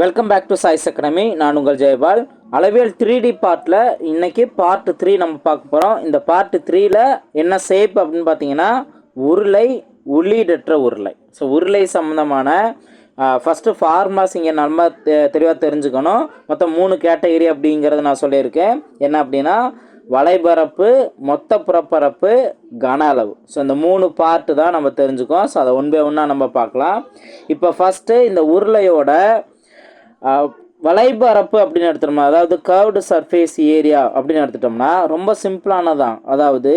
Welcome back to Choice Academy. நான் உங்கள் ஜெயபால். அளவியல் 3D பார்ட்டில் இன்றைக்கி பார்ட் 3 நம்ம பார்க்க போகிறோம். இந்த பார்ட் 3ல் என்ன ஷேப் அப்படின்னு பார்த்தீங்கன்னா உருளை, உள்ளீடற்ற உருளை. ஸோ உருளை சம்மந்தமான ஃபஸ்ட்டு ஃபார்முலாஸ் இங்கே நம்ம தெளிவாக தெரிஞ்சுக்கணும். மொத்தம் 3 கேட்டகரி அப்படிங்கிறத நான் சொல்லியிருக்கேன். என்ன அப்படின்னா வளைபரப்பு, மொத்த புறப்பரப்பு, கன அளவு. ஸோ இந்த 3 பார்ட்டு தான் நம்ம தெரிஞ்சுக்கோம். ஸோ அதை ஒன் பை ஒன்னாக நம்ம பார்க்கலாம். இப்போ ஃபஸ்ட்டு இந்த உருளையோட வளைபரப்பு அப்படின்னு எடுத்துட்டோம்னா, அதாவது கர்வ்டு சர்ஃபேஸ் ஏரியா அப்படின்னு எடுத்துட்டோம்னா ரொம்ப சிம்பிளானதான். அதாவது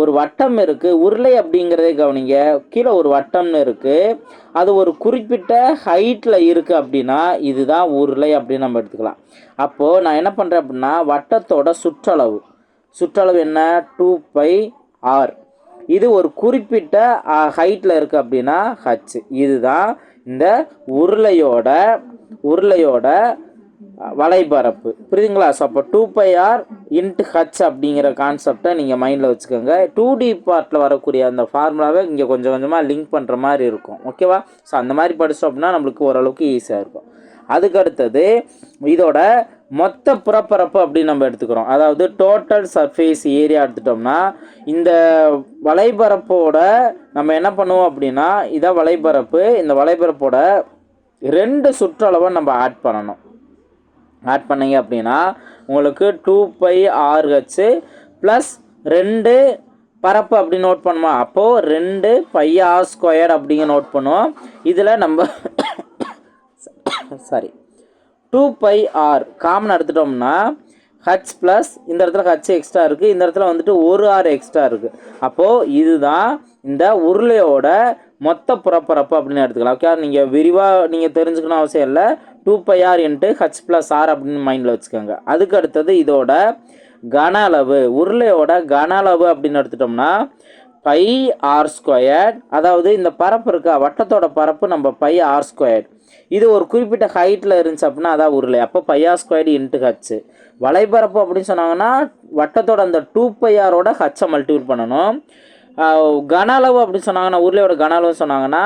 ஒரு வட்டம் இருக்குது, உருளை அப்படிங்கிறதே கவனிங்க. கீழே ஒரு வட்டம்னு இருக்குது, அது ஒரு குறிப்பிட்ட ஹைட்டில் இருக்குது அப்படின்னா இதுதான் உருளை அப்படின்னு நம்ம எடுத்துக்கலாம். அப்போது நான் என்ன பண்ணுறேன் அப்படின்னா வட்டத்தோட சுற்றளவு என்ன 2πr. இது ஒரு குறிப்பிட்ட ஹைட்டில் இருக்குது அப்படின்னா ஹச். இதுதான் இந்த உருளையோட வளைபரப்பு. புரியுதுங்களா? ஸோ அப்போ 2πr × h அப்படிங்கிற கான்செப்டை நீங்கள் மைண்டில் வச்சுக்கோங்க. 2D பார்ட்டில் வரக்கூடிய அந்த ஃபார்முலாவை இங்கே கொஞ்சம் கொஞ்சமாக லிங்க் பண்ணுற மாதிரி இருக்கும். ஓகேவா? ஸோ அந்த மாதிரி படித்தோம் அப்படின்னா நம்மளுக்கு ஓரளவுக்கு ஈஸியாக இருக்கும். அதுக்கு அடுத்தது இதோட மொத்த புறப்பரப்பு அப்படின்னு நம்ம எடுத்துக்கிறோம். அதாவது டோட்டல் சர்ஃபேஸ் ஏரியா எடுத்துட்டோம்னா இந்த வளைபரப்போட நம்ம என்ன பண்ணுவோம் அப்படின்னா இதான் வளைபரப்பு. இந்த வளைபரப்போட 2 சுற்றளவை நம்ம ஆட் பண்ணணும். ஆட் பண்ணிங்க அப்படின்னா உங்களுக்கு 2πrh ப்ளஸ் 2 பரப்பு அப்படி நோட் பண்ணுமா. அப்போது 2πr² அப்படிங்க நோட் பண்ணுவோம். இதில் நம்ம 2πr காமன் எடுத்துட்டோம்னா ஹச் ப்ளஸ் இந்த இடத்துல ஹச் எக்ஸ்ட்ரா இருக்குது, இந்த இடத்துல வந்துட்டு ஒரு ஆர் எக்ஸ்ட்ரா இருக்குது. அப்போது இதுதான் இந்த உருளையோட மொத்த புறப்பரப்பு அப்படின்னு எடுத்துக்கலாம். ஓகே, நீங்கள் விரிவாக தெரிஞ்சுக்கணும் அவசியம் இல்லை. 2πr × h+r அப்படின்னு மைண்டில் வச்சுக்கோங்க. அதுக்கு அடுத்தது இதோட கன அளவு, உருளையோட கன அளவு அப்படின்னு எடுத்துட்டோம்னா πr². அதாவது இந்த பரப்பு இருக்கா, வட்டத்தோட பரப்பு நம்ம πr². இது ஒரு குறிப்பிட்ட ஹைட்டில் இருந்துச்சு அப்படின்னா அதான் உருளை. அப்போ πr² × h. வளைபரப்பு அப்படின்னு சொன்னாங்கன்னா வட்டத்தோட அந்த 2πrஓட ஹச்சை மல்டிபிள் பண்ணணும். கன அளவு அப்படின்னு சொன்னாங்கன்னா உருளையோட கன அளவு சொன்னாங்கன்னா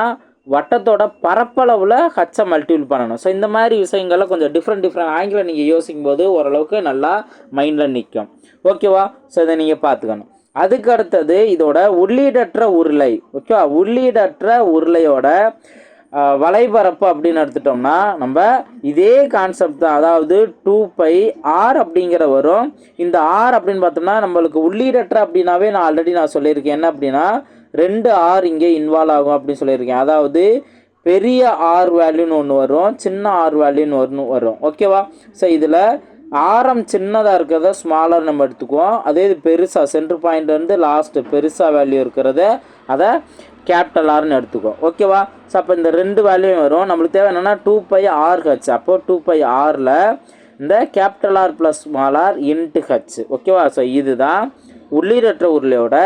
வட்டத்தோட பரப்பளவில் ஹச்சை மல்டிபிள் பண்ணணும். ஸோ இந்த மாதிரி விஷயங்கள்லாம் கொஞ்சம் டிஃப்ரெண்ட் ஆங்கிளில் நீங்கள் யோசிக்கும் போது ஓரளவுக்கு நல்லா மைண்டில் நிற்கும். ஓகேவா? ஸோ இதை நீங்கள் பார்த்துக்கணும். அதுக்கு அடுத்தது இதோட உள்ளீடற்ற உருளை. ஓகேவா? உள்ளீடற்ற உருளையோட வளைபரப்பு அப்படின்னு எடுத்துட்டோம்னா நம்ம இதே கான்செப்ட் தான். அதாவது 2πr அப்படிங்கிற வரும். இந்த ஆர் அப்படின்னு பார்த்தோம்னா நம்மளுக்கு உள்ளீடற்ற அப்படின்னாவே நான் ஆல்ரெடி சொல்லியிருக்கேன். என்ன அப்படின்னா 2 ஆர் இங்கே இன்வால்வ் ஆகும் அப்படின்னு சொல்லியிருக்கேன். அதாவது பெரிய ஆர் வேல்யூன்னு ஒன்று வரும், சின்ன ஆர் வேல்யூன்னு ஒன்று வரும். ஓகேவா? ஸோ இதில் ஆரம் சின்னதாக இருக்கிறத ஸ்மாலர் நம்ம எடுத்துக்குவோம். அதே இது பெருசாக சென்டர் பாயிண்ட்லேருந்து லாஸ்ட்டு பெருசாக வேல்யூ இருக்கிறத அதை கேபிட்டல் ஆர்னு எடுத்துக்குவோம். ஓகேவா? ஸோ அப்போ இந்த 2 வேல்யூவும் வரும். நம்மளுக்கு தேவை என்னென்னா 2πrh. அப்போது 2πrல இந்த capital R plus small R × h. ஓகேவா? ஸோ இதுதான் உள்ளீடற்ற உருளையோட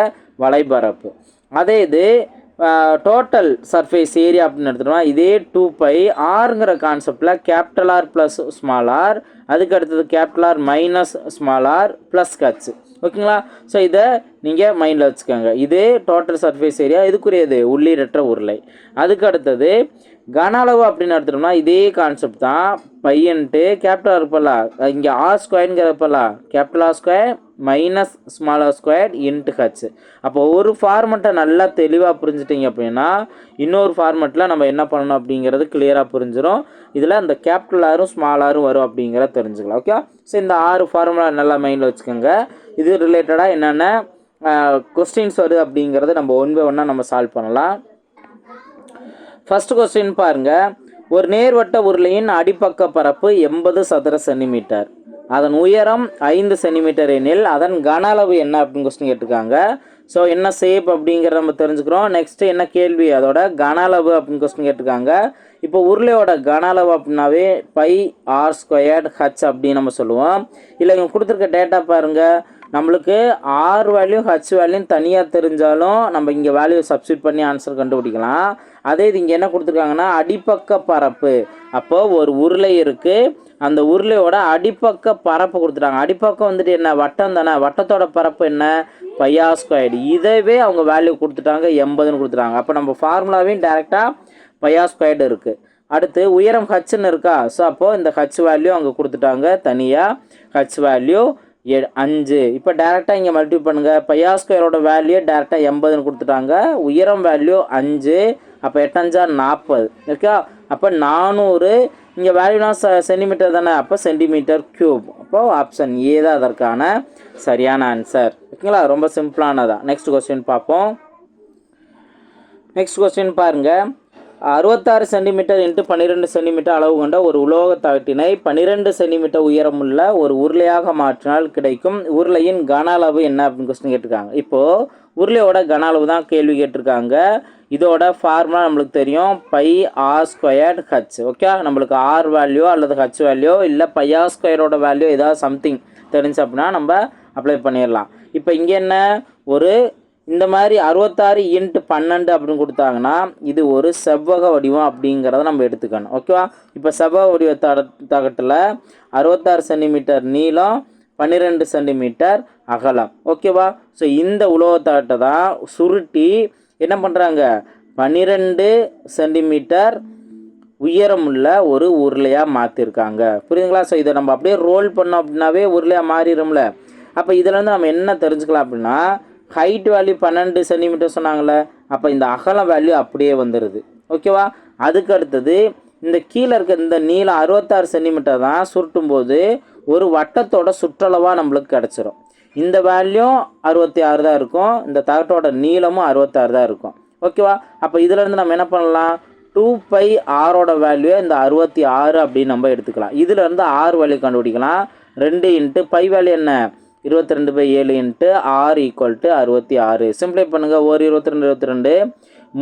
வளைபரப்பு. அதே இது டோட்டல் சர்ஃபேஸ் ஏரியா அப்படின்னு எடுத்துட்டோம்னா இதே 2πrங்கிற கான்செப்டில் capital R plus small R, அதுக்கு அடுத்தது capital R minus small R plus h. ஓகேங்களா? ஸோ இதை நீங்கள் மைண்டில் வச்சுக்கோங்க. இது டோட்டல் சர்ஃபேஸ் ஏரியா, இதுக்குரியது உள்ளீடற்ற உருளை. அதுக்கு அடுத்தது கன அளவு அப்படின்னு எடுத்துட்டோம்னா இதே கான்செப்ட் தான். பையன்ட்டு கேபிட்டல் இருப்பல, இங்கே r²ங்கிறப்பல capital r² minus small r² × h. அப்போ ஒரு ஃபார்மெட்டை நல்லா தெளிவாக புரிஞ்சுட்டிங்க அப்படின்னா இன்னொரு ஃபார்மெட்டில் நம்ம என்ன பண்ணணும் அப்படிங்கிறது கிளியராக புரிஞ்சிடும். இதில் அந்த கேபிட்டல் ஆரும் ஸ்மால் ஆரும் வரும் அப்படிங்கிறத தெரிஞ்சுக்கலாம். ஓகே? ஸோ இந்த 6 ஃபார்முலா நல்லா மைண்டில் வச்சுக்கோங்க. இது ரிலேட்டடாக என்னென்ன கொஸ்டின்ஸ் வருது அப்படிங்கிறத நம்ம ஒன் பை ஒன்னாக நம்ம சால்வ் பண்ணலாம். ஃபஸ்ட்டு கொஸ்டின் பாருங்கள். ஒரு நேர்வட்ட உருளையின் அடிப்பக்க பரப்பு 80 சதுர சென்டிமீட்டர், அதன் உயரம் 5 சென்டிமீட்டர் எனில் அதன் கன அளவு என்ன அப்படின்னு கொஸ்டின் கேட்டிருக்காங்க. ஸோ என்ன ஷேப் அப்படிங்கிறத நம்ம தெரிஞ்சுக்கிறோம். நெக்ஸ்ட்டு என்ன கேள்வி, அதோட கன அளவு அப்படின்னு கொஸ்டின் கேட்டிருக்காங்க. இப்போ உருளையோட கன அளவு அப்படின்னாவே πr² அப்படின்னு நம்ம சொல்லுவோம். இல்லை இங்கே கொடுத்துருக்க டேட்டா பாருங்கள். நம்மளுக்கு ஆர் வேல்யூ ஹச் வேல்யூன்னு தனியாக தெரிஞ்சாலும் நம்ம இங்கே வேல்யூ சப்ஸ்டியூட் பண்ணி ஆன்சர் கண்டுபிடிக்கலாம். அதே இது இங்கே என்ன கொடுத்துருக்காங்கன்னா அடிப்பக்க பரப்பு. அப்போது ஒரு உருளை இருக்குது, அந்த உருளையோட அடிப்பக்க பரப்பு கொடுத்துட்டாங்க. அடிப்பக்கம் வந்துட்டு என்ன, வட்டம் தானே, வட்டத்தோட பரப்பு என்ன πr². இதவே அவங்க வேல்யூ கொடுத்துட்டாங்க 80ன்னு கொடுத்துட்டாங்க. அப்போ நம்ம ஃபார்முலாவையும் டேரெக்டாக πr² இருக்குது. அடுத்து உயரம் ஹச்சுன்னு இருக்கா. ஸோ அப்போது இந்த ஹச் வேல்யூ அங்கே கொடுத்துட்டாங்க தனியாக, ஹச் வேல்யூ 5. இப்போ டேரெக்டாக இங்கே மல்டிபிள் பண்ணுங்கள். பையா ஸ்கொயரோட வேல்யூ டேரெக்டாக 80ன்னு கொடுத்துட்டாங்க, உயரம் வேல்யூ 5. அப்போ 8×5 40. ஓகே, அப்போ 400. இங்கே வேல்யூனா சென்டிமீட்டர் தானே, அப்போ சென்டிமீட்டர் க்யூப். அப்போது ஆப்ஷன் ஏ தான் அதற்கான சரியான ஆன்சர். ஓகேங்களா, ரொம்ப சிம்பிளானதான். நெக்ஸ்ட் கொஸ்டின் பார்ப்போம். நெக்ஸ்ட் கொஸ்டின் பாருங்கள். 66 சென்டிமீட்டர் இன்ட்டு 12 சென்டிமீட்டர் அளவு கொண்ட ஒரு உலோக தகட்டினை 12 சென்டிமீட்டர் உயரமுள்ள ஒரு உருளையாக மாற்றினால் கிடைக்கும் உருளையின் கன அளவு என்ன அப்படின்னு கொஸ்டின் கேட்டிருக்காங்க. இப்போது உருளையோட கன அளவு தான் கேள்வி கேட்டிருக்காங்க. இதோட ஃபார்முலா நம்மளுக்கு தெரியும், pi R squared H. Okay, நம்மளுக்கு ஆர் வேல்யூ அல்லது ஹச் வேல்யூ இல்லை பையா ஸ்கொயரோட வேல்யூ ஏதாவது சம்திங் தெரிஞ்சு அப்படின்னா நம்ம அப்ளை பண்ணிடலாம். இப்போ இங்கே என்ன, ஒரு இந்த மாதிரி 66 × 12 அப்படின்னு கொடுத்தாங்கன்னா இது ஒரு செவ்வக வடிவம் அப்படிங்கிறத நம்ம எடுத்துக்கணும். ஓகேவா, இப்போ செவ்வக வடிவ தகட்டில் 66 சென்டிமீட்டர் நீளம், 12 சென்டிமீட்டர் அகலம். ஓகேவா, ஸோ இந்த உலோக தகட்டை தான் சுருட்டி என்ன பண்ணுறாங்க, 12 சென்டிமீட்டர் உயரமுள்ள ஒரு உருளையாக மாற்றிருக்காங்க. புரியுதுங்களா. ஸோ இதை நம்ம அப்படியே ரோல் பண்ணோம் அப்படின்னாவே உருளையாக மாறிடும்ல. அப்போ இதில் நம்ம என்ன தெரிஞ்சுக்கலாம் அப்படின்னா, ஹைட் வேல்யூ 12 சென்டிமீட்டர் சொன்னாங்களே, அப்போ இந்த அகலம் வேல்யூ அப்படியே வந்துடுது. ஓகேவா, அதுக்கு அடுத்தது இந்த கீழே இருக்க இந்த நீளம் 66 சென்டிமீட்டர் தான் சுருட்டும் போது ஒரு வட்டத்தோட சுற்றளவாக நம்மளுக்கு கிடச்சிரும். இந்த வேல்யூ 66 தான் இருக்கும், இந்த தகட்டோட நீளமும் 66 தான் இருக்கும். ஓகேவா, அப்போ இதிலேருந்து நம்ம என்ன பண்ணலாம், 2π ஆரோட வேல்யூ இந்த 66 அப்படின்னு நம்ம எடுத்துக்கலாம். இதிலேருந்து ஆர் வேல்யூ கண்டுபிடிக்கலாம். 2 × π வேல்யூ என்ன, 22/7 × r = 66. சிம்பிளை பண்ணுங்கள். 1 22 22,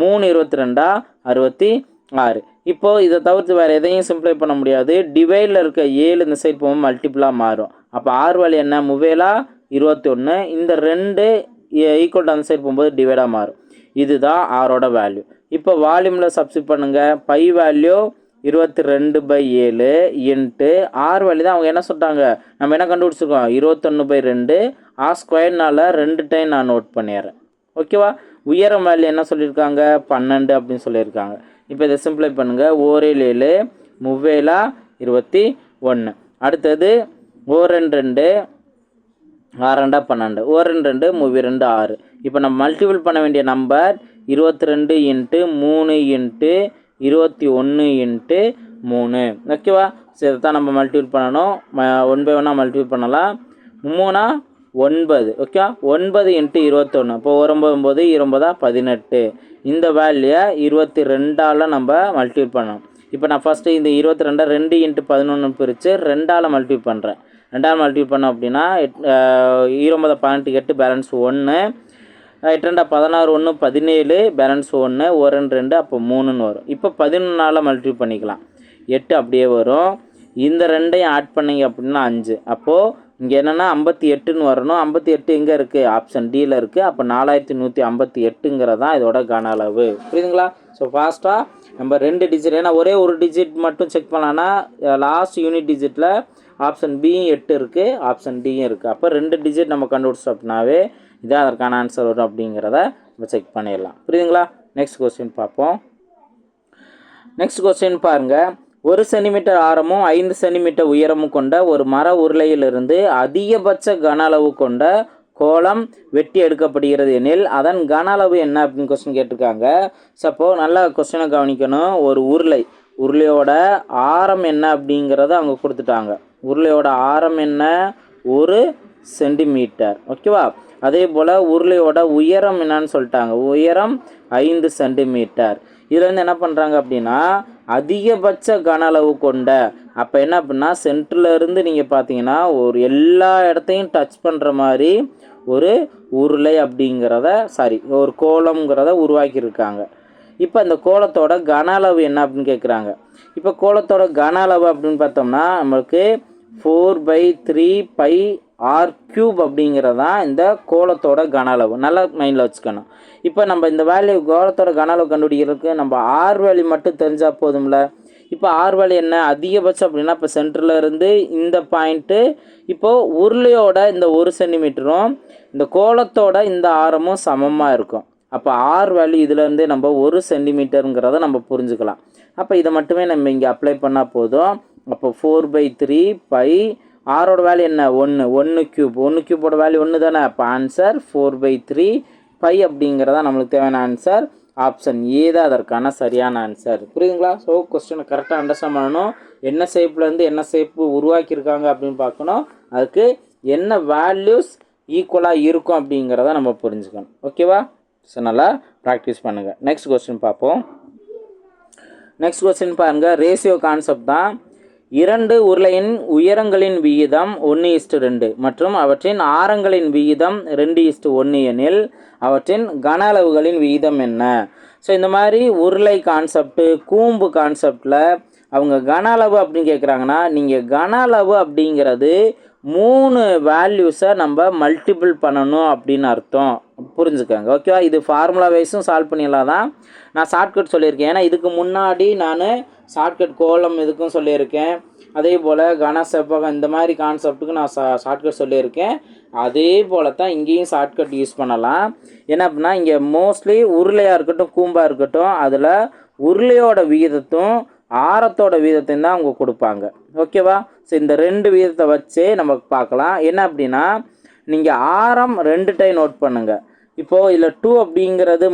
3 22 66. இப்போது இதை தவிர்த்து வேறு எதையும் சிம்பிளை பண்ண முடியாது. டிவைடில் இருக்க 7 இந்த சைடு போகும்போது மல்டிபிளாக மாறும். அப்போ ஆர் வேல்யூ என்ன, 3 21. இந்த 2 ஈக்குவல் அந்த சைடு போகும்போது டிவைடாக மாறும். இதுதான் ஆரோட வேல்யூ. இப்போ வால்யூமில் சப்ஸ்டிட் பண்ணுங்கள். பை வேல்யூ 22/7 × ஆர் வேல்யூ தான் அவங்க என்ன சொல்லிட்டாங்க, நம்ம என்ன கண்டுபிடிச்சிருக்கோம், 21/2. ஆர் ஸ்கொயர்னால 2 டைம் நான் நோட் பண்ணிடுறேன். ஓகேவா, உயரம் வேல்யூ என்ன சொல்லியிருக்காங்க, 12 அப்படின்னு சொல்லியிருக்காங்க. இப்போ இதை சிம்பிளை பண்ணுங்கள். 1 7 3 21. அடுத்தது 1 2 6 12, 1 2 3 6. இப்போ நம்ம மல்டிபிள் பண்ண வேண்டிய நம்பர் 22 × 3 × 21 × 3. ஓகேவா, ஸோ இதை தான் நம்ம மல்டிபிள் பண்ணணும். 1 by 1 மல்டிபிள் பண்ணலாம். 3 9. ஓகே, 9 × 21. இப்போ 9 9 18. இந்த வேல்யூயை 22ஆல் நம்ம மல்டிபிள் பண்ணணும். இப்போ நான் ஃபஸ்ட்டு இந்த 22 2 × 11 பிரித்து 2ஆல் மல்டிபிள் பண்ணுறேன். 2ஆல் மல்டிபிள் பண்ணோம் அப்படின்னா 20 18 8 பேலன்ஸ் 1, 8 2 16 1 17 பேலன்ஸ் 1, 1 2 அப்போ 3ன்னு வரும். இப்போ 11ஆல் மல்டிபிள் பண்ணிக்கலாம். 8 அப்படியே வரும். இந்த 2ஐயும் ஆட் பண்ணிங்க அப்படின்னா 5. அப்போது இங்கே என்னென்னா 58ன்னு வரணும். 58 எங்கே இருக்குது, ஆப்ஷன் டியில் இருக்குது. அப்போ 4158 தான் இதோட கன அளவு. புரியுதுங்களா. ஸோ ஃபாஸ்ட்டாக நம்ம 2 டிஜிட், ஏன்னா ஒரே ஒரு டிஜிட் மட்டும் செக் பண்ணலான்னா லாஸ்ட் யூனிட் டிஜிட்டில் ஆப்ஷன் பியும் 8 இருக்குது, ஆப்ஷன் டியும் இருக்குது. அப்போ 2 டிஜிட் நம்ம கண்டுபிடிச்சோம் அப்படின்னாவே இதான் அதற்கான ஆன்சர் வரும் அப்படிங்கிறத நம்ம செக் பண்ணிடலாம். புரியுதுங்களா. நெக்ஸ்ட் கொஸ்டின் பார்ப்போம். நெக்ஸ்ட் கொஸ்டின் பாருங்கள். 1 சென்டிமீட்டர் ஆரமும் 5 சென்டிமீட்டர் உயரமும் கொண்ட ஒரு மர உருளையிலிருந்து அதிகபட்ச கன அளவு கொண்ட கோலம் வெட்டி எடுக்கப்படுகிறது எனில் அதன் கன அளவு என்ன அப்படின்னு கொஸ்டின் கேட்டிருக்காங்க. சப்போ நல்லா கொஸ்டினை கவனிக்கணும். ஒரு உருளையோட ஆரம் என்ன அப்படிங்கிறத அவங்க கொடுத்துட்டாங்க. உருளையோட ஆரம் என்ன, 1 சென்டிமீட்டர். ஓகேவா. அதே போல் உருளையோட உயரம் என்னன்னு சொல்லிட்டாங்க, உயரம் 5 சென்டிமீட்டர். இதுலேருந்து என்ன பண்ணுறாங்க அப்படின்னா அதிகபட்ச கன அளவு கொண்ட, அப்போ என்ன அப்படின்னா சென்டரில் இருந்து நீங்கள் பார்த்தீங்கன்னா ஒரு எல்லா இடத்தையும் டச் பண்ணுற மாதிரி ஒரு உருளை அப்படிங்கிறத ஒரு கோலம்ங்கிறத உருவாக்கியிருக்காங்க. இப்போ இந்த கோலத்தோட கன அளவு என்ன அப்படின்னு கேட்குறாங்க. இப்போ கோலத்தோட கன அளவு அப்படின்னு பார்த்தோம்னா நம்மளுக்கு 4/3 πr³ அப்படிங்கிறதான் இந்த கோலத்தோட கன அளவு. நல்லா மைண்டில் வச்சுக்கணும். இப்போ நம்ம இந்த வேல்யூ கோலத்தோட கன அளவு கண்டுபிடிக்கிறதுக்கு நம்ம ஆர் வேல்யூ மட்டும் தெரிஞ்சால் போதும்ல. இப்போ ஆர் வேல்யூ என்ன, அதிகபட்சம் அப்படின்னா இப்போ சென்டரில் இருந்து இந்த பாயிண்ட்டு, இப்போது உருளையோட இந்த 1 சென்டிமீட்டரும் இந்த கோலத்தோட இந்த ஆரமும் சமமாக இருக்கும். அப்போ ஆர் வேல்யூ இதுலேருந்தே நம்ம 1 சென்டிமீட்டருங்கிறத நம்ம புரிஞ்சுக்கலாம். அப்போ இதை மட்டுமே நம்ம இங்கே அப்ளை பண்ணால் போதும். அப்போ 4/3 பை ஆரோட வேல்யூ என்ன 1 கியூப் 1 கியூபோட வேல்யூ 1 தானே. அப்போ ஆன்சர் 4/3 பை அப்படிங்கிறதா நம்மளுக்கு தேவையான ஆன்சர். ஆப்ஷன் ஏ தான் அதற்கான சரியான ஆன்சர். புரியுதுங்களா? ஸோ கொஸ்டினை கரெக்டாக அண்டர்ஸ்டாண்ட் பண்ணணும். என்ன ஷேப்லேருந்து என்ன ஷேப்பு உருவாக்கியிருக்காங்க அப்படின்னு பார்க்கணும். அதுக்கு என்ன வேல்யூஸ் ஈக்குவலாக இருக்கும் அப்படிங்கிறத நம்ம புரிஞ்சுக்கணும். ஓகேவா? ஸோ நல்லா ப்ராக்டிஸ் பண்ணுங்கள். நெக்ஸ்ட் கொஸ்டின் பார்ப்போம். நெக்ஸ்ட் கொஸ்டின் பாருங்கள். ரேஷியோ கான்செப்ட் தான். 2 உருளையின் உயரங்களின் விகிதம் 1:2 மற்றும் அவற்றின் ஆரங்களின் விகிதம் 2:1 எனில் அவற்றின் கன அளவுகளின் விகிதம் என்ன? ஸோ இந்த மாதிரி உருளை கான்செப்டு, கூம்பு கான்செப்டில் அவங்க கன அளவு அப்படின்னு கேட்குறாங்கன்னா, நீங்கள் கன அளவு அப்படிங்கிறது 3 வேல்யூஸை நம்ம மல்டிபிள் பண்ணணும் அப்படின்னு அர்த்தம். புரிஞ்சுக்கோங்க. ஓகேவா? இது ஃபார்முலா வைஸும் சால்வ் பண்ணிடலாம் தான். நான் ஷார்ட்கட் சொல்லியிருக்கேன். ஏன்னா இதுக்கு முன்னாடி நான் ஷார்ட்கட் கோலம் இதுக்கும் சொல்லியிருக்கேன். அதே போல் கன செவ்வகம் இந்த மாதிரி கான்செப்ட்டுக்கு நான் ஷார்ட்கட் சொல்லியிருக்கேன். அதே போல் தான் இங்கேயும் ஷார்ட்கட் யூஸ் பண்ணலாம். என்ன அப்படின்னா, இங்கே மோஸ்ட்லி உருளையாக இருக்கட்டும் கூம்பாக இருக்கட்டும், அதில் உருளையோட விகிதத்தும் ஆரத்தோட விகிதத்தையும் தான் அவங்க கொடுப்பாங்க. ஓகேவா? ஸோ இந்த 2 விகிதத்தை வச்சு நம்ம பார்க்கலாம். என்ன அப்படின்னா, நீங்கள் ஆரம் 2 டைம் நோட் பண்ணுங்கள். இப்போது இதில் 2 அப்படிங்கிறது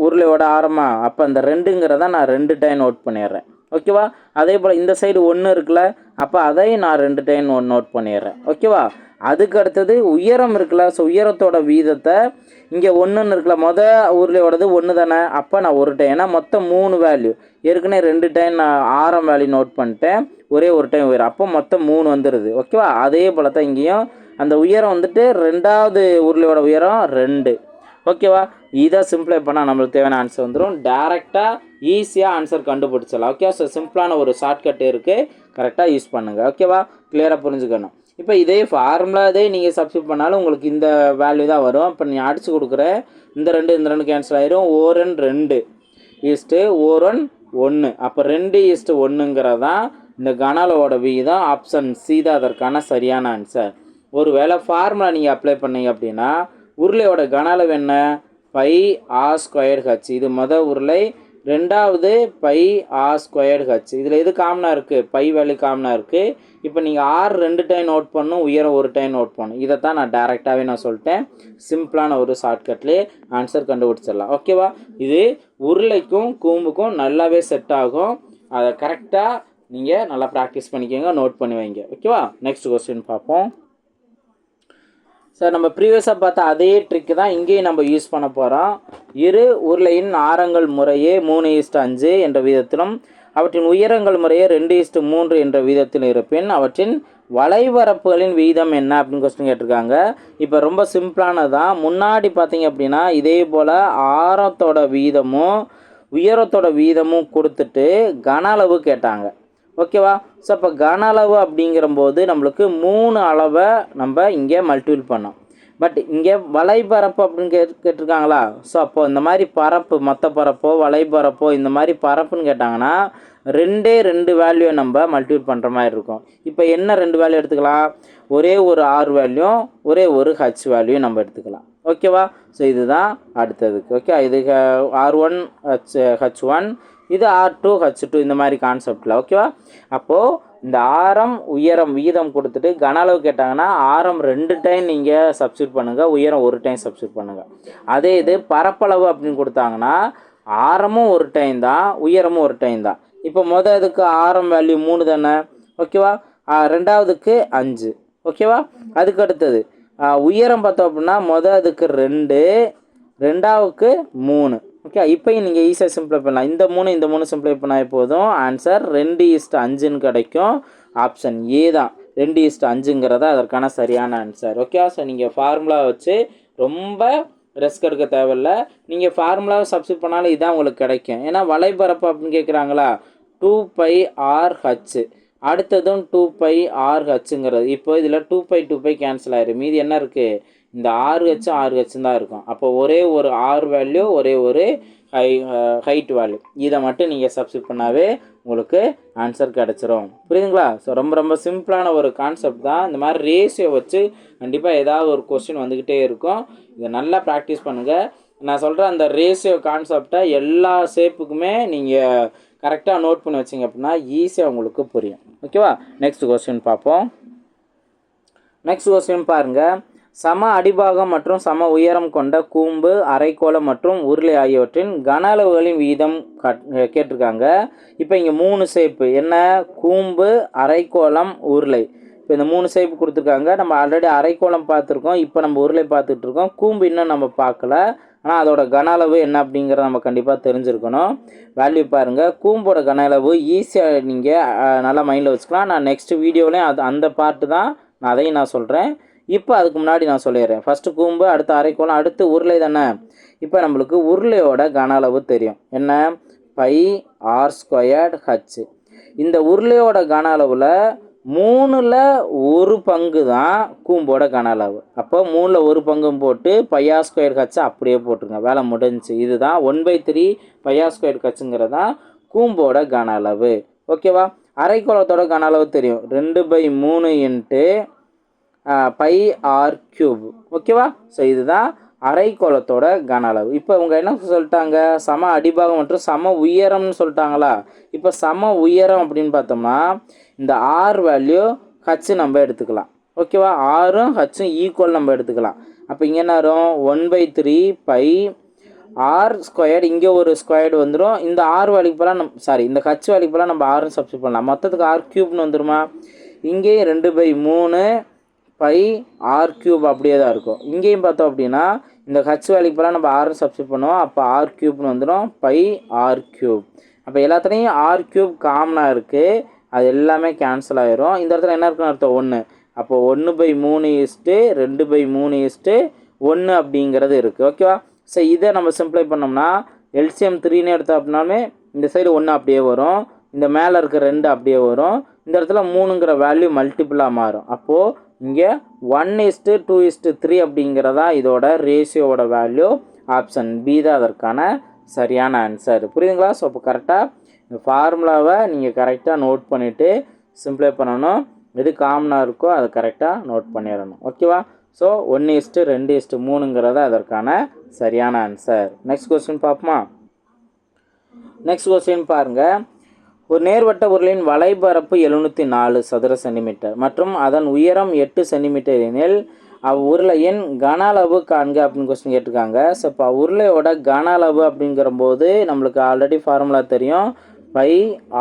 உருளையோட ஆரமா, அப்போ அந்த 2ங்கிறத நான் 2 டைம் நோட் பண்ணிடுறேன். ஓகேவா? அதே போல் இந்த சைடு 1 இருக்குல்ல, அப்போ அதையும் நான் 2 டைம் நோட் பண்ணிடுறேன். ஓகேவா? அதுக்கு அடுத்தது உயரம் இருக்குல்ல, ஸோ உயரத்தோட வீதத்தை இங்கே 1ன்னு இருக்குல்ல, உருளையோடது 1 தானே, அப்போ நான் 1 டைம், ஏன்னா மொத்தம் 3 வேல்யூ, ஏற்கனவே 2 டைம் நான் ஆரம் வேல்யூ நோட் பண்ணிட்டேன், ஒரே ஒரு டைம் உயரம், அப்போ மொத்தம் 3 வந்துடுது. ஓகேவா? அதே போல் தான் இங்கேயும் அந்த உயரம் வந்துட்டு 2வது உருளையோட உயரம் 2. ஓகேவா? இதை சிம்பிளை பண்ணால் நம்மளுக்கு தேவையான ஆன்சர் வந்துடும். டேரெக்டாக ஈஸியாக ஆன்சர் கண்டுபிடிச்சிடலாம். ஓகே? ஸோ சிம்பிளான ஒரு ஷார்ட்கட் இருக்குது, கரெக்டாக யூஸ் பண்ணுங்கள். ஓகேவா? கிளியராக புரிஞ்சுக்கணும். இப்போ இதே ஃபார்முலா நீங்கள் சப்ஸ்டியூட் பண்ணாலும் உங்களுக்கு இந்த வேல்யூ தான் வரும். இப்போ நீ அடித்து கொடுக்குற இந்த 2 கேன்சல் ஆயிரும். ஓரன் 2 ஈஸ்ட்டு ஓரன் 1, அப்போ 2:1ங்கிறது தான் இந்த கனளவோட விகிதம். ஆப்ஷன் சி தான் அதற்கான சரியான ஆன்சர். ஒரு வேளை ஃபார்முலா நீங்கள் அப்ளை பண்ணீங்க அப்படின்னா, உருளையோட கன அளவு என்ன? πr²h. இது உருளை. 2வது πr²h. இதில் எது காமனாக இருக்குது? பை வேல்யூ காமனாக இருக்குது. இப்போ நீங்கள் ஆர் 2 டைம் நோட் பண்ணணும், உயரம் 1 டைம் நோட் பண்ணணும். இதை தான் நான் டேரெக்டாகவே நான் சொல்லிட்டேன். சிம்பிளான ஒரு ஷார்ட்கட்லேயே ஆன்சர் கண்டுபிடிச்சிடலாம். ஓகேவா? இது உருளைக்கும் கூம்புக்கும் நல்லாவே செட் ஆகும். அதை கரெக்டாக நீங்கள் நல்லா ப்ராக்டிஸ் பண்ணிக்கோங்க, நோட் பண்ணி வைங்க. ஓகேவா? நெக்ஸ்ட் கொஸ்டின் பார்ப்போம். சார் நம்ம ப்ரீவியஸாக பார்த்தா அதே ட்ரிக்கு தான் இங்கேயும் நம்ம யூஸ் பண்ண போகிறோம். இரு உருளையின் ஆரங்கள் முறையே 3:5 என்ற விதத்திலும் அவற்றின் உயரங்கள் முறையே 2:3 என்ற விதத்தில் இருப்பின் அவற்றின் வளைபரப்புகளின் விகிதம் என்ன அப்படின்னு கொஸ்டின் கேட்டிருக்காங்க. இப்போ ரொம்ப சிம்பிளானதான். முன்னாடி பார்த்தீங்க அப்படின்னா இதே போல் ஆரத்தோட வீதமும் உயரத்தோட வீதமும் கொடுத்துட்டு கன அளவு கேட்டாங்க. ஓகேவா? ஸோ அப்போ கன அளவு அப்படிங்கிறம்போது நம்மளுக்கு 3 அளவை நம்ம இங்கே மல்டிபிள் பண்ணோம். பட் இங்கே வளைபரப்பு அப்படின்னு கேட்டிருக்காங்களா? ஸோ அப்போ இந்த மாதிரி பரப்பு, மொத்த பரப்போ வளைபரப்போ இந்த மாதிரி பரப்புன்னு கேட்டாங்கன்னா 2 வேல்யூ நம்ம மல்டிபிள் பண்ணுற மாதிரி இருக்கும். இப்போ என்ன 2 வேல்யூ எடுத்துக்கலாம்? ஒரே ஒரு ஆர் வேல்யூ, ஒரே ஒரு ஹச் வேல்யூ நம்ம எடுத்துக்கலாம். ஓகேவா? ஸோ இதுதான் அடுத்ததுக்கு. ஓகே, இது R1 H1, இது R2 H2 இந்த மாதிரி கான்செப்டில். ஓகேவா? அப்போது இந்த ஆரம் உயரம் விகிதம் கொடுத்துட்டு கன அளவு கேட்டாங்கன்னா ஆரம் 2 டைம் நீங்கள் சப்ஸ்டியூட் பண்ணுங்கள், உயரம் 1 டைம் சப்ஸ்டியூட் பண்ணுங்கள். அதே இது பரப்பளவு அப்படின்னு கொடுத்தாங்கன்னா ஆரமும் 1 டைம் தான், உயரமும் 1 டைம் தான். இப்போ இதுக்கு ஆரம் வேல்யூ 3 தானே. ஓகேவா? 2வதுக்கு 5. ஓகேவா? அதுக்கு அடுத்தது உயரம் பார்த்தோம் அப்படின்னா அதுக்கு 2, 2க்கு 3. ஓகே, இப்போ நீங்கள் ஈஸியாக சிம்பிளை பண்ணலாம். இந்த 3 சிம்பிளை பண்ணால் போதும். ஆன்சர் 2:5ன்னு கிடைக்கும். ஆப்ஷன் ஏ தான் 2:5ங்கிறதா அதற்கான சரியான ஆன்சர். ஓகே, ஸோ நீங்கள் ஃபார்முலா வச்சு ரொம்ப ரிஸ்க் எடுக்க தேவையில்லை. நீங்கள் ஃபார்முலாவை சப்ஸ்டியூட் பண்ணாலும் இதுதான் உங்களுக்கு கிடைக்கும். ஏன்னா வளைபரப்பு அப்படின்னு கேட்குறாங்களா, 2πr/h, அடுத்ததும் 2πr/hங்கிறது. இப்போ இதில் 2π கேன்சல் ஆயிரும். மீதி என்ன இருக்குது? இந்த 6h தான் இருக்கும். அப்போ ஒரே ஒரு ஆர் வேல்யூ, ஒரே ஒரு ஹைட் வேல்யூ, இதை மட்டும் நீங்கள் சப்ஸ்டியூட் பண்ணாவே உங்களுக்கு ஆன்சர் கிடச்சிரும். புரியுதுங்களா? ஸோ ரொம்ப சிம்பிளான ஒரு கான்செப்ட் தான். இந்த மாதிரி ரேஷியோ வச்சு கண்டிப்பாக ஏதாவது ஒரு கொஸ்டின் வந்துக்கிட்டே இருக்கும். இதை நல்லா ப்ராக்டிஸ் பண்ணுங்கள். நான் சொல்கிற அந்த ரேஷியோ கான்செப்டை எல்லா ஷேப்புக்குமே நீங்கள் கரெக்டாக நோட் பண்ணி வச்சிங்க அப்படின்னா ஈஸியாக உங்களுக்கு புரியும். ஓகேவா? நெக்ஸ்ட் கொஸ்டின் பார்ப்போம். நெக்ஸ்ட் கொஸ்டின் பாருங்கள். சம அடிபாகம் மற்றும் சம உயரம் கொண்ட கூம்பு, அரைக்கோளம் மற்றும் உருளை ஆகியவற்றின் கன அளவுகளின் வீதம் கேட்டிருக்காங்க. இப்போ இங்கே 3 ஷேப்பு என்ன? கூம்பு, அரைக்கோளம், உருளை. இப்போ இந்த 3 ஷேப்பு கொடுத்துருக்காங்க. நம்ம ஆல்ரெடி அரைக்கோளம் பார்த்துருக்கோம். இப்போ நம்ம உருளை பார்த்துட்ருக்கோம். கூம்பு இன்னும் நம்ம பார்க்கல. ஆனால் அதோட கன அளவு என்ன அப்படிங்கிறத நம்ம கண்டிப்பாக தெரிஞ்சுருக்கணும். வேல்யூ பாருங்கள். கூம்போட கன அளவு ஈஸியாக நீங்கள் நல்லா மைண்டில் வச்சுக்கலாம். நான் நெக்ஸ்ட் வீடியோவிலையும் அந்த பார்ட்டு தான் அதையும் நான் சொல்கிறேன். இப்போ அதுக்கு முன்னாடி நான் சொல்லிடுறேன். ஃபஸ்ட்டு கூம்பு, அடுத்து அரைக்கோளம், அடுத்து உருளை தானே. இப்போ நம்மளுக்கு உருளையோட கன அளவு தெரியும். என்ன? Pi R squared H. இந்த உருளையோட கன அளவில் 3ல் 1 பங்கு தான் கூம்போட கன அளவு. அப்போ 3ல் 1 பங்கும் போட்டு பையா ஸ்கொயர் ஹச் அப்படியே போட்டுருங்க. வேலை முடிஞ்சு. இதுதான் 1/3 பையா ஸ்கொயர் ஹச்சுங்கிறது தான் கூம்போட கன அளவு. ஓகேவா? அரைக்கோளத்தோட கன அளவு தெரியும். 2/3 இன்ட்டு பை ஆர் கியூப். ஓகேவா? ஸோ இதுதான் அரைக்கோளத்தோட கன அளவு. இப்போ அவங்க என்ன சொல்லிட்டாங்க? சம அடிபாகம் மற்றும் சம உயரம்னு சொல்லிட்டாங்களா? இப்போ சம உயரம் அப்படின்னு பார்த்தோம்னா இந்த ஆர் வேல்யூ ஹச் நம்ம எடுத்துக்கலாம். ஓகேவா? ஆரும் ஹச்சும் ஈக்குவல் நம்ம எடுத்துக்கலாம். அப்போ இங்கே என்ன வரும்? 1/3 பை ஆர் ஸ்கொயர்டு. இங்கே ஒரு ஸ்கொயர்டு வந்துடும். இந்த ஆர் வேல்யூக்கு போல இந்த ஹச் வேல்யூக்கு போல நம்ம ஆறுன்னு சப்ஸ்டிட் பண்ணலாம். மொத்தத்துக்கு ஆர் கியூப்னு வந்துடுமா? இங்கேயும் 2/3 பை ஆர் கியூப் அப்படியே தான் இருக்கும். இங்கேயும் பார்த்தோம் அப்படின்னா இந்த ஹச் வேல்யூக்கு போல நம்ம ஆறுன்னு சப்ஸ்டிட் பண்ணுவோம். அப்போ ஆர் கியூப்னு வந்துடும். Pi R cube. அப்போ எல்லாத்துலேயும் ஆர் கியூப் காமனாக இருக்குது. அது எல்லாமே கேன்சல் ஆகிரும். இந்த இடத்துல என்ன இருக்குன்னு அர்த்தம்? 1. அப்போது 1/3:2/3:1 அப்படிங்கிறது இருக்குது. ஓகேவா? ஸோ இதை நம்ம சிம்ப்ளை பண்ணோம்னா எல்சிஎம் 3ன்னு எடுத்தோம் அப்படின்னாலுமே இந்த சைடு 1 அப்படியே வரும். இந்த மேலே இருக்க 2 அப்படியே வரும். இந்த இடத்துல 3ங்கிற வேல்யூ மல்டிப்புளாக மாறும். அப்போது இங்கே 1:2:3 அப்படிங்கிறதா இதோட ரேஷியோவோட வேல்யூ. ஆப்ஷன் பி தான் அதற்கான சரியான ஆன்சர். புரியுதுங்களா? ஸோ இப்போ கரெக்டாக இந்த ஃபார்முலாவை நீங்கள் கரெக்டாக நோட் பண்ணிவிட்டு சிம்ப்ளை பண்ணணும். எது காமனாக இருக்கோ அதை கரெக்டாக நோட் பண்ணிடணும். ஓகேவா? ஸோ 1:2:3ங்கிறத அதற்கான சரியான ஆன்சர். நெக்ஸ்ட் கொஸ்டின் பார்ப்போமா? நெக்ஸ்ட் கொஸ்டின் பாருங்கள். ஒரு நேர்வட்ட உருளையின் வலைபரப்பு 704 சதுர சென்டிமீட்டர் மற்றும் அதன் உயரம் 8 சென்டிமீட்டர் எனில் அவ்வுருளையின் கன அளவு காண்க அப்படின்னு கொஸ்டின் கேட்டிருக்காங்க. ஸோ இப்போ உருளையோட கன அளவு அப்படிங்கிற போது நம்மளுக்கு ஆல்ரெடி ஃபார்முலா தெரியும். Pi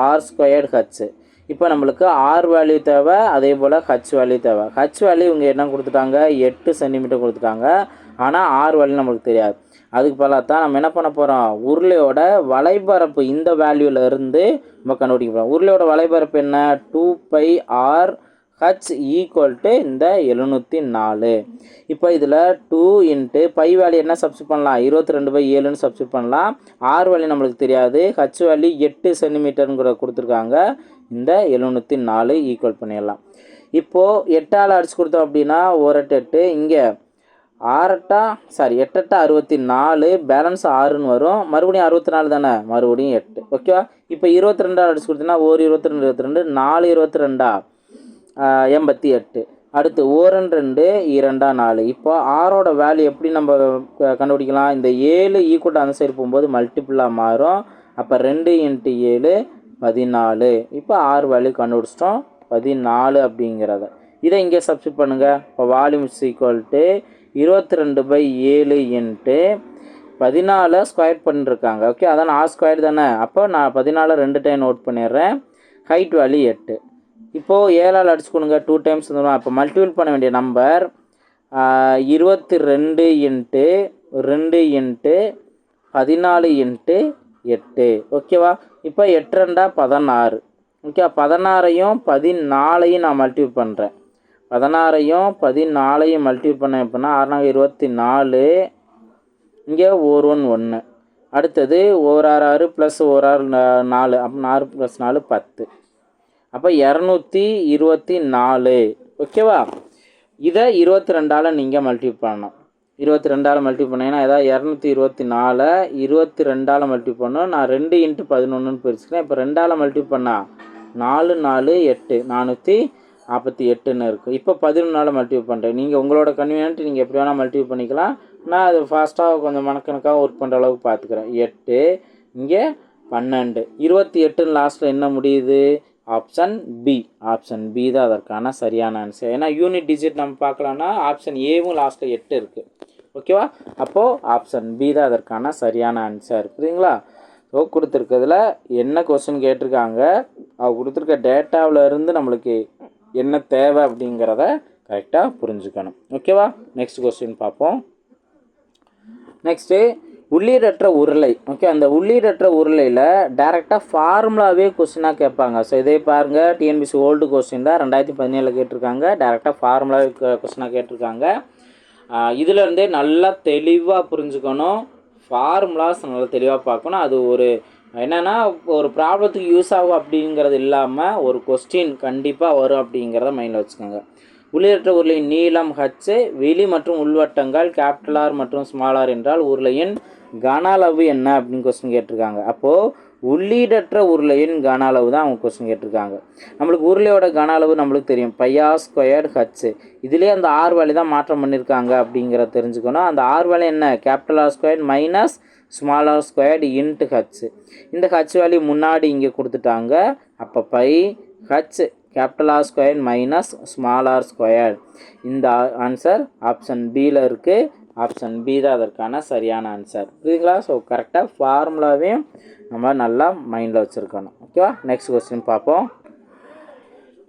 R squared H. இப்போ நம்மளுக்கு ஆர் வேல்யூ தேவை, அதே போல் ஹச் வேல்யூ தேவை. ஹச் வேல்யூ இவங்க என்ன கொடுத்துட்டாங்க? 8 சென்டிமீட்டர் கொடுத்துட்டாங்க. ஆனால் ஆர் வேல்யூ நம்மளுக்கு தெரியாது. அதுக்கு பதிலாக தான் நம்ம என்ன பண்ண போகிறோம்? உருளையோட வலைபரப்பு இந்த வேல்யூவில் இருந்து நம்ம கண்டுபிடிக்க போகிறோம். உருளையோட வலைபரப்பு என்ன? 2 πr ஹச் ஈக்குவல் டு இந்த 704. இப்போ இதில் 2 இன்ட்டு பை வேல்யூ என்ன சப்ஸ்டிட் பண்ணலாம்? 22/7ன்னு சப்ஸ்டிட் பண்ணலாம். ஆர் வேல்யூ நம்மளுக்கு தெரியாது. ஹச் வேல்யூ 8 சென்டிமீட்டருங்கிற கொடுத்துருக்காங்க. இந்த 704 ஈக்குவல் பண்ணிடலாம். இப்போது 8ஆல் அடிச்சு கொடுத்தோம் அப்படின்னா 1/8. இங்கே 8/8 64, பேலன்ஸ் 6ன்னு வரும். மறுபடியும் 64 தானே, மறுபடியும் 8. ஓகேவா? இப்போ 22ஆல் அடிச்சு கொடுத்தீங்கன்னா 22 22 4 22 88. அடுத்து 1 2 2 4. இப்போ ஆரோட வேல்யூ எப்படி நம்ம கண்டுபிடிக்கலாம்? இந்த 7 ஈக்குவல் அந்த சைடு போகும்போது மல்டிப்புளாக மாறும். அப்போ 2 × 7 14. இப்போ ஆர் வேல்யூ கண்டுபிடிச்சிட்டோம் 14 அப்படிங்கிறத. இதை இங்கே சப்ஸ்டிட் பண்ணுங்கள். இப்போ volume equal to 22/7 into 14 square பண்ணிருக்காங்க. ஓகே, அதான் ஆர் ஸ்கொயர் தானே. அப்போ நான் 14 2 டைம் நோட் பண்ணிடுறேன். Height value 8. இப்போது 7ஆல் அடிச்சு கொடுங்க, 2 டைம்ஸ் வந்துடும். அப்போ மல்டிபிள் பண்ண வேண்டிய நம்பர் 22 இன்ட்டு 2 இன்ட்டு 14 இன்ட்டு 8. ஓகேவா? இப்போ 8 2 16. ஓகே, 16ஐயும் 14ஐயும் நான் மல்டிபிள் பண்ணுறேன். 16ஐயும் 14ஐயும் மல்டிபிள் பண்ண எப்படின்னா 6 24. இங்கே 1 1 1. அடுத்தது 1 6 6 ப்ளஸ் 1 6 4. அப்போ 6 + 4 10. அப்போ 224. ஓகேவா? இதை 22ஆல் நீங்கள் மல்டிபிள் பண்ணணும். 22ஆல் மல்டிபிள் பண்ணிங்கன்னா ஏதாவது 224 22ஆல் மல்டிபிள் பண்ணணும். நான் 2 × 11ன்னு பிரிச்சுக்கிறேன். இப்போ 2ஆல் மல்டிபிள் பண்ணால் 4 4 8 448ன்னு இருக்குது. இப்போ 11ஆல் மல்டிபிள் பண்ணுறேன். நீங்கள் உங்களோட கன்வீனியன்ட் நீங்கள் எப்படி வேணால் மல்டிபிள் பண்ணிக்கலாம். நான் அது ஃபாஸ்ட்டாக கொஞ்சம் மனக்கணக்காக ஒர்க் பண்ணுற அளவுக்கு பார்த்துக்கிறேன். 8 இங்கே 12 28 லாஸ்ட்டில் என்ன முடியுது? Option B. ஆப்ஷன் பி தான் அதற்கான சரியான ஆன்சர். ஏன்னா யூனிட் டிஜிட் நம்ம பார்க்கலான்னா ஆப்ஷன் ஏவும் லாஸ்ட்டில் 8 இருக்குது. ஓகேவா? அப்போது ஆப்ஷன் பி தான் அதற்கான சரியான ஆன்சர். புரியுங்களா? ஸோ கொடுத்துருக்கிறதுல என்ன கொஸ்டின் கேட்டிருக்காங்க, கொடுத்துருக்க டேட்டாவில் இருந்து நம்மளுக்கு என்ன தேவை அப்படிங்கிறத கரெக்டாக புரிஞ்சுக்கணும். ஓகேவா? நெக்ஸ்ட் கொஸ்டின் பார்ப்போம். நெக்ஸ்ட்டு உள்ளீடற்ற உருளை. ஓகே, அந்த உள்ளீடற்ற உருளையில் டேரெக்டாக ஃபார்முலாவே கொஸ்டினாக கேட்பாங்க. ஸோ இதே பாருங்கள், டிஎன்பிசி ஓல்டு கொஸ்டின் தான் 2017 கேட்டிருக்காங்க. டேரெக்டாக ஃபார்முலாவே கொஸ்டினாக கேட்டிருக்காங்க. இதிலேருந்தே நல்லா தெளிவாக புரிஞ்சுக்கணும். ஃபார்முலாஸ் நல்லா தெளிவாக பார்க்கணும். அது ஒரு என்னென்னா ஒரு ப்ராப்ளத்துக்கு யூஸ் ஆகும் அப்படிங்கிறது இல்லாமல் ஒரு கொஸ்டின் கண்டிப்பாக வரும் அப்படிங்கிறத மைண்டில் வச்சுக்கோங்க. உள்ளீடற்ற உருளையின் நீளம் h, வெளி மற்றும் உள்வட்டங்கள் கேபிட்டல் ஆர் மற்றும் ஸ்மால் ஆர் என்றால் உருளையின் கன அளவு என்ன அப்படின்னு கொஸ்டின் கேட்டிருக்காங்க. அப்போது உள்ளீடற்ற உருளையின் கன அளவு தான் அவங்க கொஸ்டின் கேட்டிருக்காங்க. நம்மளுக்கு உருளையோட கன அளவு நம்மளுக்கு தெரியும், πr² h. இதுலேயே அந்த ஆர் வேல்யூ தான் மாற்றம் பண்ணியிருக்காங்க அப்படிங்கிறத தெரிஞ்சுக்கணும். அந்த ஆர் வேல்யூ என்ன? R² minus small r² into h. இந்த h வேல்யூ முன்னாடி இங்கே கொடுத்துட்டாங்க. அப்போ πh R² minus small r². இந்த ஆன்சர் ஆப்ஷன் பியில் இருக்குது. ஆப்ஷன் பி தான் அதற்கான சரியான ஆன்சர். புரியுதுங்களா? ஸோ கரெக்டாக ஃபார்முலாவையும் நம்ம நல்லா மைண்டில் வச்சுருக்கணும். ஓகேவா? நெக்ஸ்ட் கொஸ்டின் பார்ப்போம்.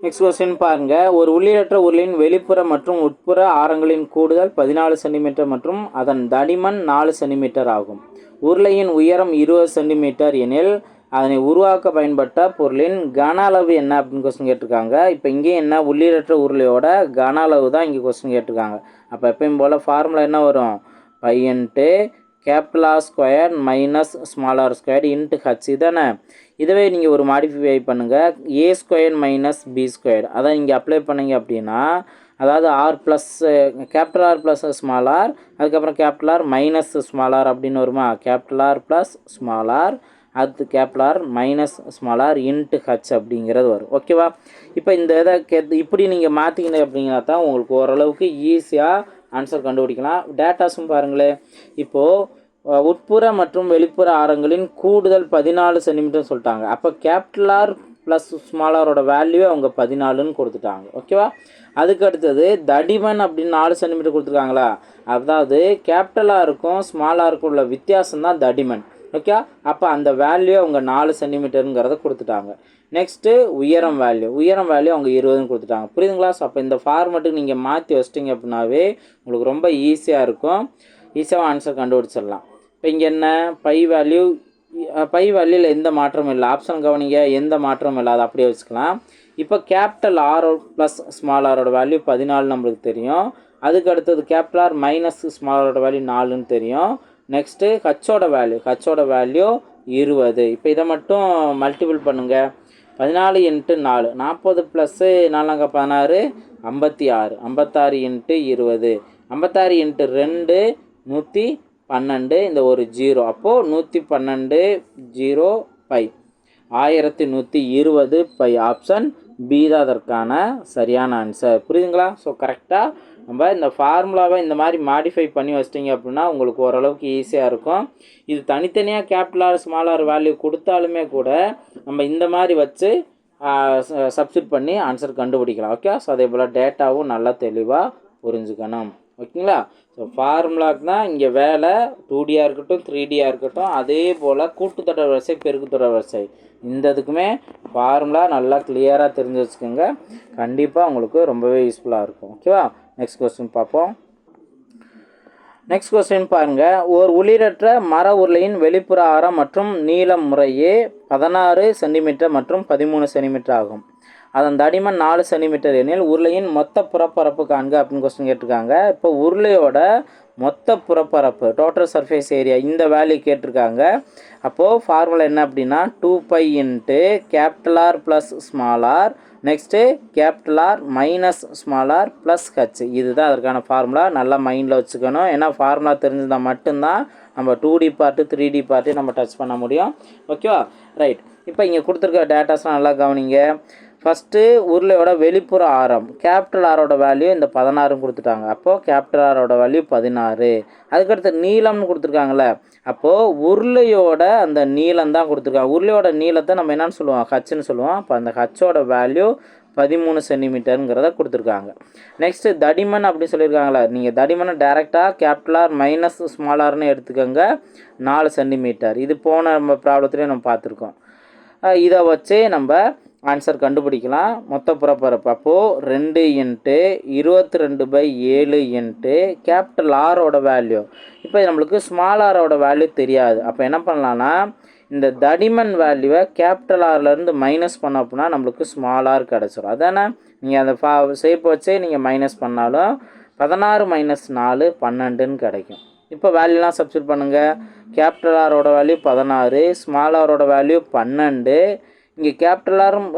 நெக்ஸ்ட் கொஸ்டின் பாருங்கள். ஒரு உள்ளீடற்ற உருளையின் வெளிப்புற மற்றும் உட்புற ஆரங்களின் கூடுதல் 14 சென்டிமீட்டர் மற்றும் அதன் தடிமன் 4 சென்டிமீட்டர் ஆகும். உருளையின் உயரம் 20 சென்டிமீட்டர் எனில் அதனை உருவாக்க பயன்பட்ட பொருளின் கன அளவு என்ன அப்படின்னு கொஸ்டின் கேட்டிருக்காங்க. இப்போ இங்கே என்ன? உள்ளீடற்ற உருளையோட கன அளவு தான் இங்கே கொஸ்டின் கேட்டிருக்காங்க. அப்போ எப்பயும் போல் ஃபார்முலா என்ன வரும்? π into R² minus small r² into h தானே. இதுவே நீங்கள் ஒரு மாடிஃபை பண்ணுங்கள், a² மைனஸ் b². அதான் இங்கே அப்ளை பண்ணிங்க அப்படின்னா, அதாவது R plus capital R plus small R, அதுக்கப்புறம் capital R minus small R அப்படின்னு வருமா? Capital R plus small R, அது capital R minus small R into H அப்படிங்கிறது வரும். ஓகேவா? இப்போ இந்த இதை இப்படி நீங்கள் மாற்றிக்கிங்க அப்படிங்கன்னா தான் உங்களுக்கு ஓரளவுக்கு ஈஸியாக ஆன்சர் கண்டுபிடிக்கலாம். டேட்டாஸும் பாருங்களேன். இப்போது உட்புற மற்றும் வெளிப்புற ஆரங்களின் கூடுதல் 14 சென்டிமீட்டர் சொல்லிட்டாங்க. அப்போ கேபிட்டல் ஆர் ப்ளஸ் ஸ்மால் ஆரோட வேல்யூ அவங்க 14ன்னு கொடுத்துட்டாங்க. ஓகேவா? அதுக்கு அடுத்தது தடிமன் அப்படின்னு 4 சென்டிமீட்டர் கொடுத்துருக்காங்களா? அதாவது கேபிட்டல் ஆருக்கும் ஸ்மால் ஆருக்கும் உள்ள வித்தியாசம் தான் தடிமன். ஓகே, அப்போ அந்த வேல்யூ அவங்க 4 சென்டிமீட்டருங்கிறத கொடுத்துட்டாங்க. நெக்ஸ்ட்டு உயரம் வேல்யூ அவங்க 20ன்னு கொடுத்துட்டாங்க. புரியுதுங்களா? ஸோ அப்போ இந்த ஃபார்மெட்டுக்கு நீங்கள் மாற்றி வச்சிட்டிங்க அப்படின்னாவே உங்களுக்கு ரொம்ப ஈஸியாக இருக்கும். ஈஸியாக ஆன்சர் கண்டுபிடிச்சிடலாம். இப்போ இங்கே என்ன? பை வேல்யூவில் எந்த மாற்றமும் இல்லை. ஆப்ஷன் கவனிங்க, எந்த மாற்றமும் இல்லை, அதை அப்படியே வச்சுக்கலாம். இப்போ கேபிட்டல் ஆர் ப்ளஸ் ஸ்மால் ஆரோட வேல்யூ 14 நம்மளுக்கு தெரியும். அதுக்கு அடுத்தது கேபிட்டல் ஆர் மைனஸ் ஸ்மால் ஆரோட வேல்யூ 4ன்னு தெரியும். நெக்ஸ்ட்டு ஹச்சோட வேல்யூ 20. இப்போ இதை மட்டும் மல்டிபிள் பண்ணுங்கள். 14 இன்ட்டு 4 40 ப்ளஸ்ஸு 4 16 56. 56 into 20 56 into 2 112. இந்த ஒரு 0, அப்போது 112 0 பை 1120 பை. ஆப்ஷன் பி தான் அதற்கான சரியான ஆன்சர். புரியுதுங்களா? ஸோ கரெக்டாக நம்ம இந்த ஃபார்முலாவை இந்த மாதிரி மாடிஃபை பண்ணி வச்சிட்டிங்க அப்படின்னா உங்களுக்கு ஓரளவுக்கு ஈஸியாக இருக்கும். இது தனித்தனியாக capital R small R value கொடுத்தாலுமே கூட நம்ம இந்த மாதிரி வச்சு சப்ஸ்டிட் பண்ணி ஆன்சர் கண்டுபிடிக்கலாம். ஓகே, ஸோ அதே போல் டேட்டாவும் நல்லா தெளிவாக புரிஞ்சுக்கணும். ஓகேங்களா? ஸோ ஃபார்முலாக்கு தான் இங்கே வேலை. 2Dயாக இருக்கட்டும் 3Dயாக இருக்கட்டும், அதே போல் கூட்டுத்தொடர் வரிசை பெருக்குத்தொடர் வரிசை, இந்த இதுக்குமே ஃபார்முலா நல்லா கிளியராக தெரிஞ்சு வச்சுக்கோங்க. கண்டிப்பாக உங்களுக்கு ரொம்பவே யூஸ்ஃபுல்லாக இருக்கும். ஓகேவா? நெக்ஸ்ட் கொஸ்டின் பார்ப்போம். நெக்ஸ்ட் கொஸ்டின் பாருங்கள். ஒரு உள்ளீடற்ற மர உருளையின் வெளிப்புற ஆரம் மற்றும் நீளம் முறையே 16 சென்டிமீட்டர் மற்றும் 13 சென்டிமீட்டர் ஆகும். அதன் தடிமன் 4 சென்டிமீட்டர் எனில் உருளையின் மொத்த புறப்பரப்பு காண்க அப்படின்னு கொஸ்டின் கேட்டிருக்காங்க. இப்போ உருளையோட மொத்த புறப்பரப்பு டோட்டல் சர்ஃபேஸ் ஏரியா இந்த வேல்யூ கேட்டிருக்காங்க. அப்போது ஃபார்முலா என்ன அப்படின்னா 2π into capital R plus small R, next capital R minus small R plus H. இதுதான் அதற்கான ஃபார்முலா. நல்லா மைண்டில் வச்சுக்கணும். ஏன்னா ஃபார்முலா தெரிஞ்சிருந்தால் மட்டும்தான் நம்ம 2D பார்ட்டு 3D பார்ட்டு நம்ம டச் பண்ண முடியும். ஓகேவா? ரைட். இப்போ இங்கே கொடுத்துருக்க டேட்டாஸ்லாம் நல்லா கவனிங்க. ஃபஸ்ட்டு உருளையோட வெளிப்புற ஆரம் கேபிட்டல் ஆரோட வேல்யூ இந்த 16 கொடுத்துட்டாங்க. அப்போது கேபிட்டல் ஆரோட வேல்யூ 16. அதுக்கடுத்து நீளம்னு கொடுத்துருக்காங்களே, அப்போது உருளையோட அந்த நீளம் தான் கொடுத்துருக்காங்க. உருளையோட நீளத்தை நம்ம என்னன்னு சொல்லுவோம், ஹச்சுன்னு சொல்லுவோம். அப்போ அந்த ஹச்சோட வேல்யூ 13 சென்டிமீட்டருங்கிறத கொடுத்துருக்காங்க. நெக்ஸ்ட்டு தடிமன் அப்படின்னு சொல்லியிருக்காங்களே, நீங்கள் தடிமனை டேரெக்டாக கேபிட்டல் ஆர் மைனஸ் ஸ்மால் ஆர்னு எடுத்துக்கோங்க. 4 சென்டிமீட்டர். இது போன நம்ம ப்ராப்ளத்துலேயே நம்ம பார்த்துருக்கோம். இதை வச்சு நம்ம ஆன்சர் கண்டுபிடிக்கலாம். மொத்த புறப்பரப்பு அப்போது 2 × 22/7 இன்ட்டு கேபிட்டல் ஆரோட வேல்யூ. இப்போ நம்மளுக்கு ஸ்மால் ஆரோட வேல்யூ தெரியாது. அப்போ என்ன பண்ணலான்னா, இந்த தடிமன் வேல்யூவை கேபிட்டல் ஆர்லேருந்து மைனஸ் பண்ண அப்படின்னா நம்மளுக்கு ஸ்மால் ஆர் கிடச்சிரும். அதானே, நீங்கள் அந்த ஷேப் வச்சே நீங்கள் மைனஸ் பண்ணாலும் 16 - 4 12ன்னு கிடைக்கும். இப்போ வேல்யூலாம் சப்ஸ்டிட் பண்ணுங்கள். கேபிட்டல் ஆரோட வேல்யூ 16, ஸ்மால் ஆரோட வேல்யூ 12. இங்கே கேபிட்டல் ஆரும்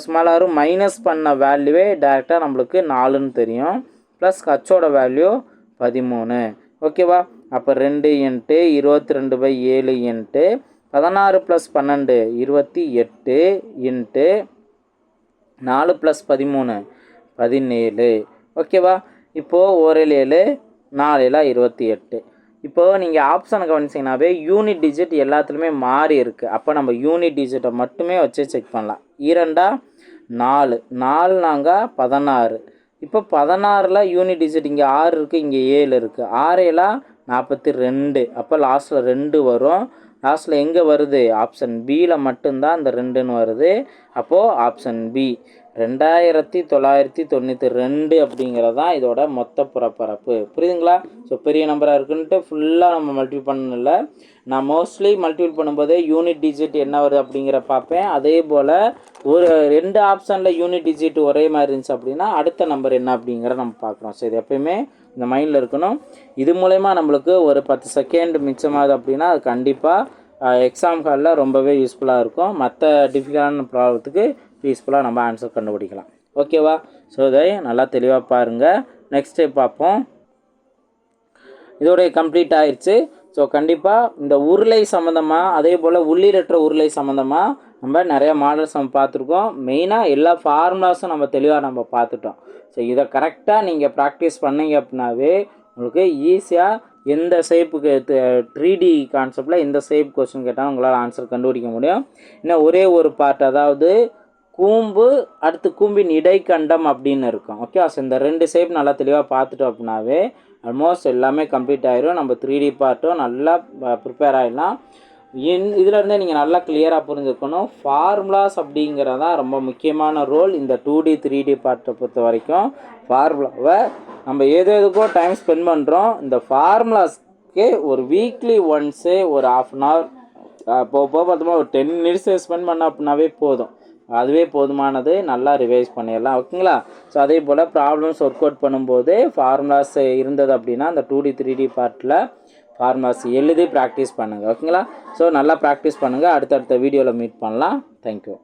ஸ்மால் ஆரும் மைனஸ் பண்ண வேல்யூவே டேரெக்டாக நம்மளுக்கு 4ன்னு தெரியும். ப்ளஸ் ஹச்சோட வேல்யூ 13. ஓகேவா? அப்போ 2 × 22/7 இன்ட்டு 16 + 12 28 இன்ட்டு 4 + 13 17. ஓகேவா? இப்போது 1 7 4 28. இப்போது நீங்கள் ஆப்ஷனை கவனிச்சிங்கனாவே யூனிட் டிஜிட் எல்லாத்துலேயுமே மாறி இருக்குது. அப்போ நம்ம யூனிட் டிஜிட்டை மட்டுமே வச்சு செக் பண்ணலாம். 2 4 4 நாங்கள் 16. இப்போ 16ல் யூனிட் டிஜிட் இங்கே 6 இருக்குது, இங்கே 7 இருக்குது. 6 42. அப்போ லாஸ்ட்டில் 2 வரும். லாஸ்ட்டில் எங்கே வருது, ஆப்ஷன் பியில் மட்டும்தான் இந்த 2ன்னு வருது. அப்போது ஆப்ஷன் பி 2992 அப்படிங்கிறது தான் இதோட மொத்த புறப்பரப்பு. புரியுதுங்களா? ஸோ பெரிய நம்பராக இருக்குன்ட்டு ஃபுல்லாக நம்ம மல்டிபிள் பண்ணல. நான் மோஸ்ட்லி மல்டிபிள் பண்ணும்போது யூனிட் டிஜிட் என்ன வருது அப்படிங்கிற பார்ப்பேன். அதே போல் ஒரு 2 ஆப்ஷனில் யூனிட் டிஜிட் ஒரே மாதிரி இருந்துச்சு அப்படின்னா அடுத்த நம்பர் என்ன அப்படிங்கிற நம்ம பார்க்குறோம். ஸோ இது எப்பயுமே இந்த மைண்டில் இருக்கணும். இது மூலமா நம்மளுக்கு ஒரு 10 செகண்ட் மிச்சமாகுது அப்படின்னா அது கண்டிப்பாக எக்ஸாம் ஹாலில் ரொம்பவே யூஸ்ஃபுல்லாக இருக்கும். மற்ற டிஃபிகல்ட்டான ப்ராப்ளத்துக்கு யூஸ்ஃபுல்லாக நம்ம ஆன்சர் கண்டுபிடிக்கலாம். ஓகேவா? ஸோ இதை நல்லா தெளிவாக பாருங்கள். நெக்ஸ்ட் ஸ்டெப் பார்ப்போம். இதோடைய கம்ப்ளீட் ஆயிடுச்சு. ஸோ கண்டிப்பாக இந்த உருளை சம்மந்தமாக அதே போல் உள்ளீடற்ற உருளை சம்மந்தமாக நம்ம நிறையா மாடல்ஸ் நம்ம பார்த்துருக்கோம். மெயினாக எல்லா ஃபார்முலாஸும் நம்ம தெளிவாக நம்ம பார்த்துட்டோம். ஸோ இதை கரெக்டாக நீங்கள் ப்ராக்டிஸ் பண்ணிங்க அப்படின்னாவே உங்களுக்கு ஈஸியாக எந்த ஷேப்புக்கு 3D கான்செப்டில் எந்த ஷேப் கொஸ்டின் கேட்டாலும் உங்களால் ஆன்சர் கண்டுபிடிக்க முடியும். இன்னும் ஒரே ஒரு பார்ட், அதாவது கூம்பு அடுத்து கூம்பின் இடைக்கண்டம் அப்படின்னு இருக்கும். ஓகே, ஸோ இந்த 2 ஷேப் நல்லா தெளிவாக பார்த்துட்டோம் அப்படின்னாவே ஆல்மோஸ்ட் எல்லாமே கம்ப்ளீட் ஆயிரும். நம்ம 3D பார்ட்டும் நல்லா ப்ரிப்பேர் ஆகிடலாம். இதிலேருந்தே நீங்கள் நல்லா கிளியராக புரிஞ்சுக்கணும். ஃபார்முலாஸ் அப்படிங்கிறதான் ரொம்ப முக்கியமான ரோல் இந்த 2D 3D பார்ட்டை பொறுத்த வரைக்கும். ஃபார்முலாவை நம்ம எதுக்கோ டைம் ஸ்பெண்ட் பண்ணுறோம். இந்த ஃபார்முலாஸ்க்கு ஒரு வீக்லி ஒன்ஸு ஒரு ½ அன் ஹவர் போக பார்த்தோமா ஒரு 10 மினிட்ஸ் ஸ்பெண்ட் பண்ண அப்படின்னாவே போதும். அதுவே போதுமானது. நல்லா ரிவைஸ் பண்ணிடலாம். ஓகேங்களா? ஸோ அதே போல் ப்ராப்ளம்ஸ் ஒர்க் அவுட் பண்ணும்போது ஃபார்முலாஸ் இருந்தது அப்படின்னா அந்த 2D 3D பார்ட்டில் ஃபார்முலாஸ் எழுதி ப்ராக்டிஸ் பண்ணுங்கள். ஓகேங்களா? ஸோ நல்லா ப்ராக்டிஸ் பண்ணுங்கள். அடுத்தடுத்த வீடியோவில் மீட் பண்ணலாம். தேங்க்யூ.